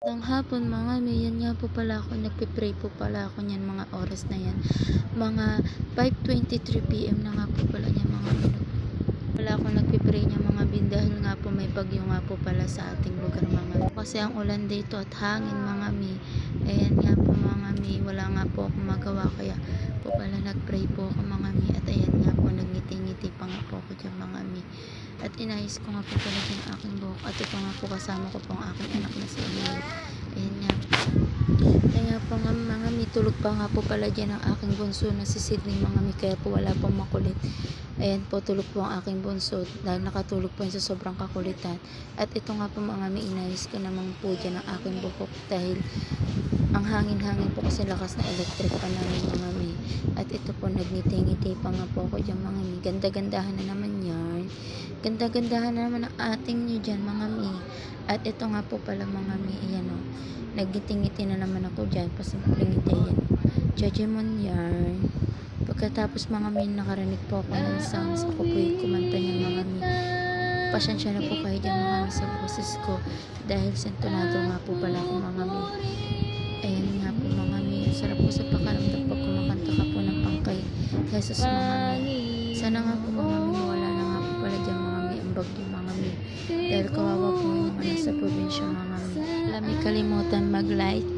Magandang hapon mga mi, yan nga po pala ako, nagpe-pray po pala ako niyan mga oras na yan. Mga 5:23 PM na nga po pala niyan mga mi. Pala ako nagpe-pray niya mga bin dahil nga po may bagyo nga po pala sa ating lugar mga mi. Kasi ang ulan dito at hangin mga mi. Ayan nga po mga mi, wala nga po akong magawa kaya po pala nagpray po ako mga mi. At ayan nga po, nagngiti-ngiti pa nga po ako dyan mga mi. At inayos ko nga po pala dyan ang aking buhok. At ito nga po kasama ko po ang aking anak na si Emily. Ayan nga po. Ayan nga po nga mga mi, tulog pa nga po pala dyan ang aking bunso na si Sydney mga mi. Kaya po wala pong makulit. Ayan po, tulog po ang aking bunso dahil nakatulog po yun sa sobrang kakulitan. At ito nga po mga mi, inayos ko naman po dyan ang aking buhok dahil ang hangin-hangin po kasi lakas na electric pa namin mga mi. At ito po, nagngiti-ngiti pa nga po ako dyan mga mi. Ganda-gandahan na naman yan. Ganda-gandahan na naman ang ating nyo dyan mga mi. At ito nga po pala mga mi, ayan o. Nagngiti-ngiti na naman ako dyan. Pasimpuling ngiti yan. Judgment yarn. Pagkatapos mga mi, nakarinig po ako ng sounds. Ako po yung kumanta niya mga mi. Pasensya na po kayo dyan mga mi sa boses ko. Dahil sentonado nga po pala ako mga mi. Ayan nga po mga mi, sarap po sa pakaramdam pag kumakanta ka po ng pangkay Jesus mga mi. Sana nga po mga mi, wala na nga po pala dyan mga mi ang bagyo mga mi. Dahil kawawa po yung mga nasa probinsya mga mi. Wala mi kalimutan mag-like,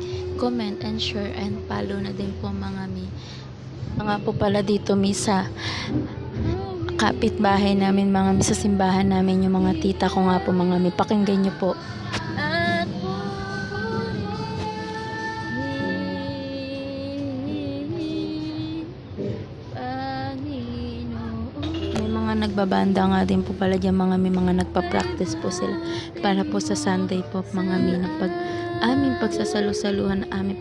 comment and share and follow na din po mga mi. Nga po pala dito mi sa kapitbahay namin mga mi, sa simbahan namin yung mga tita ko nga po mga mi. Pakinggan nyo po. May mga nagbabanda nga din po pala dyan mga may mga nagpa-practice po sila para po sa Sunday po mga may na aming pagsasalo-saluhan, aming